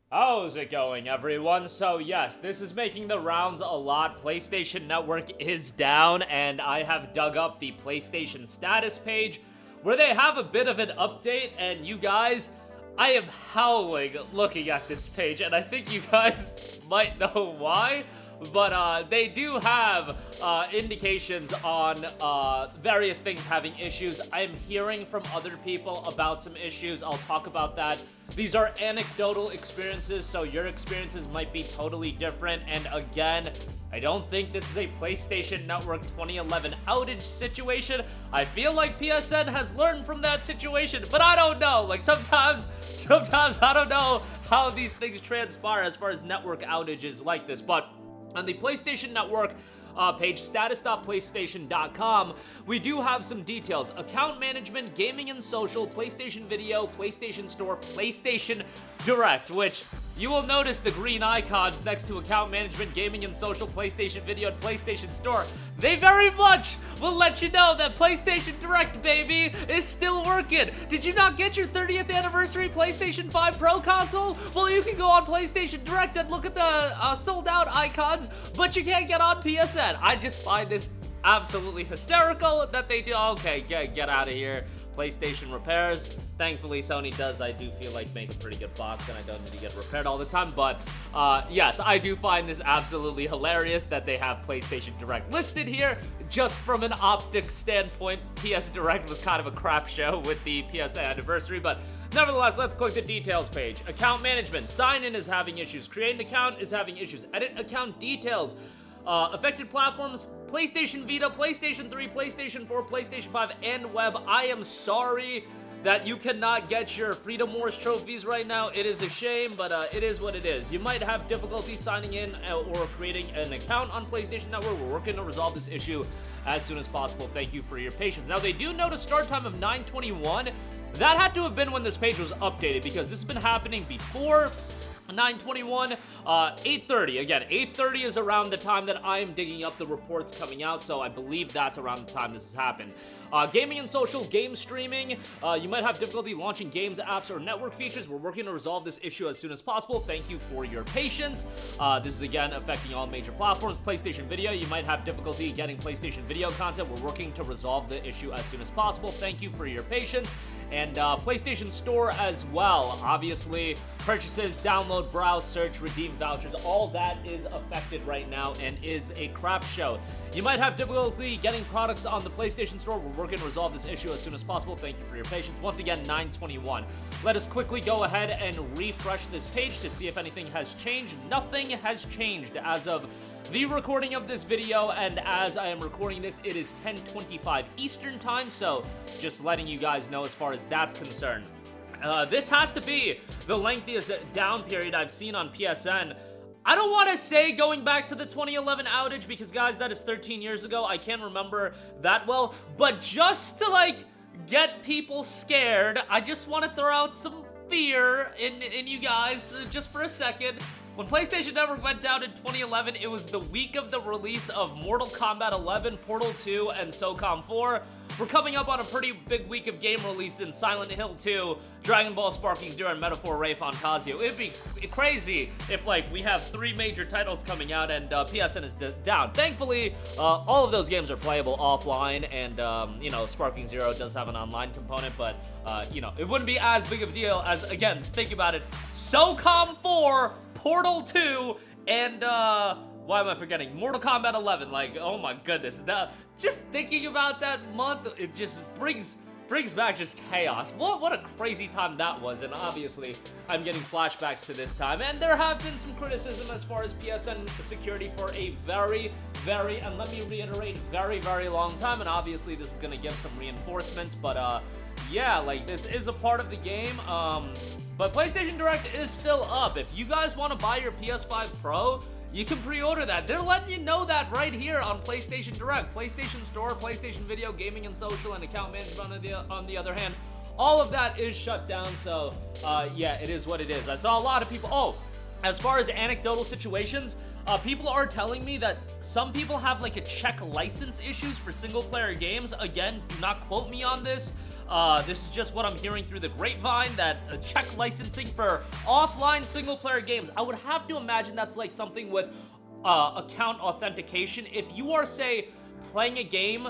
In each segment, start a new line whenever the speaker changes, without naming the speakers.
How's it going, everyone? So yes, this is making the rounds a lot. PlayStation Network is down, and I have dug up the PlayStation status page where they have a bit of an update, and you guys, I am howling looking at this page, and I think you guys might know why. But they do have indications on various things having issues. I'm hearing from other people about some issues. I'll talk about that. These are anecdotal experiences, so your experiences might be totally different. And again, I don't think this is a PlayStation Network 2011 outage situation. I feel like PSN has learned from that situation, but I don't know. Like sometimes I don't know how these things transpire as far as network outages like this, but on the PlayStation Network page, status.playstation.com, we do have some details. Account management, gaming and social, PlayStation Video, PlayStation Store, PlayStation Direct, which you will notice the green icons next to account management, gaming and social, PlayStation Video, and PlayStation Store. They very much will let you know that PlayStation Direct, baby, is still working. Did you not get your 30th anniversary PlayStation 5 Pro console? Well, you can go on PlayStation Direct and look at the sold out icons, but you can't get on PSN. I just find this absolutely hysterical that they do. Okay, get out of here. PlayStation repairs. Thankfully, Sony does, I do feel like, make a pretty good box, and I don't need to get repaired all the time. But yes, I do find this absolutely hilarious that they have PlayStation Direct listed here. Just from an optics standpoint, PS Direct was kind of a crap show with the PS anniversary, but nevertheless, let's click the details page. Account management. Sign-in is having issues. Create an account is having issues. Edit account details. Affected platforms, PlayStation Vita, PlayStation 3, PlayStation 4, PlayStation 5, and web. I am sorry that you cannot get your Freedom Wars trophies right now. It is a shame, but it is what it is. You might have difficulty signing in or creating an account on PlayStation Network. We're working to resolve this issue as soon as possible. Thank you for your patience. Now, they do note a start time of 9:21. That had to have been when this page was updated, because this has been happening before 9:21, 8:30. Again, 8:30 is around the time that I am digging up the reports coming out, so I believe that's around the time this has happened. Gaming and social, game streaming. You might have difficulty launching games, apps, or network features. We're working to resolve this issue as soon as possible. Thank you for your patience. This is, again, affecting all major platforms. PlayStation Video. You might have difficulty getting PlayStation Video content. We're working to resolve the issue as soon as possible. Thank you for your patience. And PlayStation Store as well. Obviously, purchases, download, browse, search, redeem vouchers, all that is affected right now and is a crap show. You might have difficulty getting products on the PlayStation Store. We're working to resolve this issue as soon as possible. Thank you for your patience. Once again, 9:21. Let us quickly go ahead and refresh this page to see if anything has changed. Nothing has changed as of the recording of this video, and as I am recording this, it is 10:25 Eastern time, so just letting you guys know as far as that's concerned. This has to be the lengthiest down period I've seen on PSN. I don't want to say going back to the 2011 outage, because guys, that is 13 years ago. I can't remember that well, but just to like get people scared, I just want to throw out some fear in you guys just for a second. When PlayStation Network went down in 2011, it was the week of the release of Mortal Kombat 11, Portal 2, and SOCOM 4. We're coming up on a pretty big week of game release in Silent Hill 2, Dragon Ball Sparking Zero, and Metaphor Ray Fantasio. It'd be crazy if, like, we have 3 major titles coming out and PSN is down. Thankfully, all of those games are playable offline, and, you know, Sparking Zero does have an online component, but, you know, it wouldn't be as big of a deal as, again, think about it, SOCOM 4, Portal 2, and, why am I forgetting? Mortal Kombat 11, like, oh my goodness. Just thinking about that month, it just brings back just chaos. What a crazy time that was, and obviously, I'm getting flashbacks to this time. And there have been some criticism as far as PSN security for a very, and let me reiterate, very, very long time, and obviously this is gonna give some reinforcements, but, yeah, like, this is a part of the game, but PlayStation Direct is still up. If you guys want to buy your PS5 Pro, you can pre-order that. They're letting you know that right here on PlayStation Direct. PlayStation Store, PlayStation Video, Gaming and Social, and Account Management on the other hand, all of that is shut down, so, yeah, it is what it is. I saw a lot of people, as far as anecdotal situations, people are telling me that some people have, like, a check license issues for single-player games. Again, do not quote me on this. This is just what I'm hearing through the grapevine, that Czech licensing for offline single-player games. I would have to imagine that's like something with account authentication. If you are, say, playing a game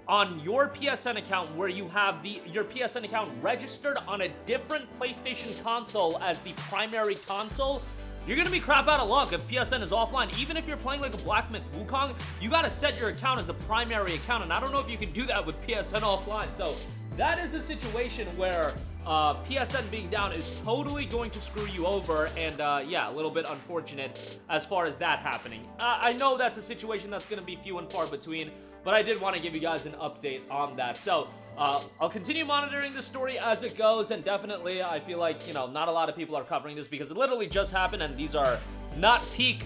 on your PSN account where you have your PSN account registered on a different PlayStation console as the primary console, you're gonna be crap out of luck if PSN is offline. Even if you're playing like a Black Myth Wukong, you gotta set your account as the primary account, and I don't know if you can do that with PSN offline. So that is a situation where PSN being down is totally going to screw you over, and yeah, a little bit unfortunate as far as that happening. I know that's a situation that's gonna be few and far between, but I did want to give you guys an update on that. So I'll continue monitoring the story as it goes, and definitely I feel like, you know, not a lot of people are covering this because it literally just happened, and these are not peak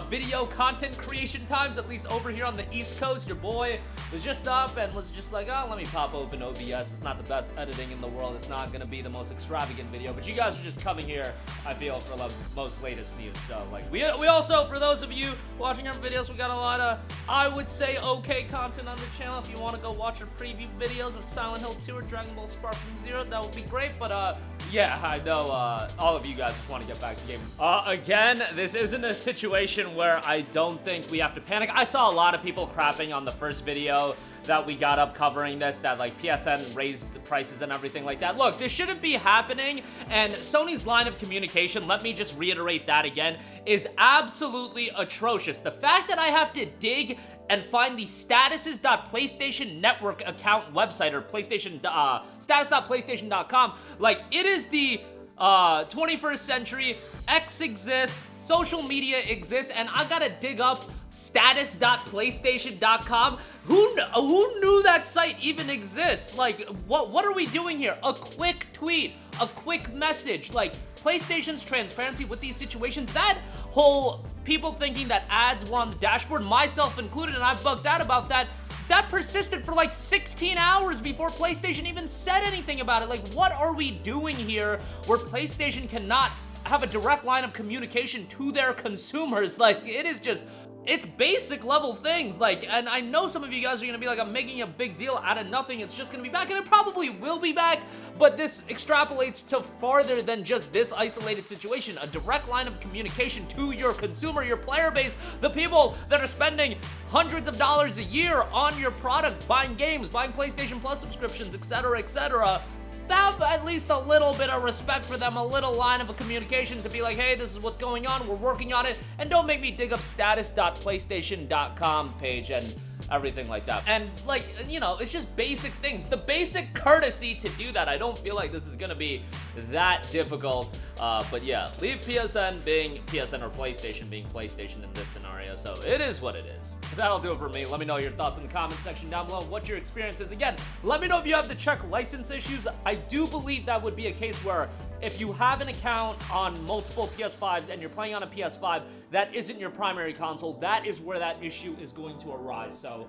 video content creation times, at least over here on the East Coast. Your boy was just up and was just like, oh, let me pop open OBS. It's not the best editing in the world. It's not gonna be the most extravagant video, but you guys are just coming here, I feel, for the most latest news. So, like, we also, for those of you watching our videos, we got a lot of, I would say, okay content on the channel. If you want to go watch our preview videos of Silent Hill 2 or Dragon Ball Sparkling Zero, that would be great. But yeah, I know all of you guys just want to get back to gaming. Again, this isn't a situation where I don't think we have to panic. I saw a lot of people crapping on the first video that we got up covering this, that like PSN raised the prices and everything like that. Look, this shouldn't be happening, and Sony's line of communication, let me just reiterate that again, is absolutely atrocious. The fact that I have to dig and find the statuses.PlayStation Network account website, or PlayStation, status.playstation.com, like, it is the 21st century. X exists, social media exists, and I gotta dig up status.playstation.com. Who knew that site even exists? Like, what are we doing here? A quick tweet, a quick message. Like, PlayStation's transparency with these situations, that whole people thinking that ads were on the dashboard, myself included, and I bugged out about that, that persisted for like 16 hours before PlayStation even said anything about it. Like, what are we doing here where PlayStation cannot have a direct line of communication to their consumers? Like, it is just, it's basic level things. Like, and I know some of you guys are gonna be like, I'm making a big deal out of nothing, it's just gonna be back, and it probably will be back, but this extrapolates to farther than just this isolated situation. A direct line of communication to your consumer, your player base, the people that are spending hundreds of dollars a year on your product, buying games, buying PlayStation Plus subscriptions, etc., etc. Have at least a little bit of respect for them, a little line of a communication to be like, hey, this is what's going on, we're working on it, and don't make me dig up status.playstation.com page and everything like that. And, like, you know, it's just basic things. The basic courtesy to do that. I don't feel like this is gonna be that difficult. But yeah, leave PSN being PSN or PlayStation being PlayStation in this scenario. So it is what it is. That'll do it for me. Let me know your thoughts in the comment section down below. What your experience is. Again, let me know if you have the Czech license issues. I do believe that would be a case where if you have an account on multiple PS5s and you're playing on a PS5 that isn't your primary console, that is where that issue is going to arise. So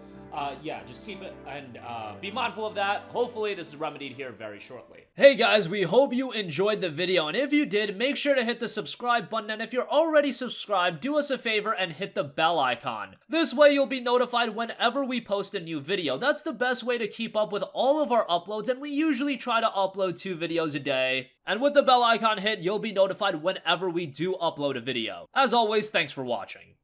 yeah, just keep it and be mindful of that. Hopefully this is remedied here very shortly. Hey guys, we hope you enjoyed the video, and if you did, make sure to hit the subscribe button, and if you're already subscribed, do us a favor and hit the bell icon. This way you'll be notified whenever we post a new video. That's the best way to keep up with all of our uploads, and we usually try to upload 2 videos a day. And with the bell icon hit, you'll be notified whenever we do upload a video. As always, thanks for watching.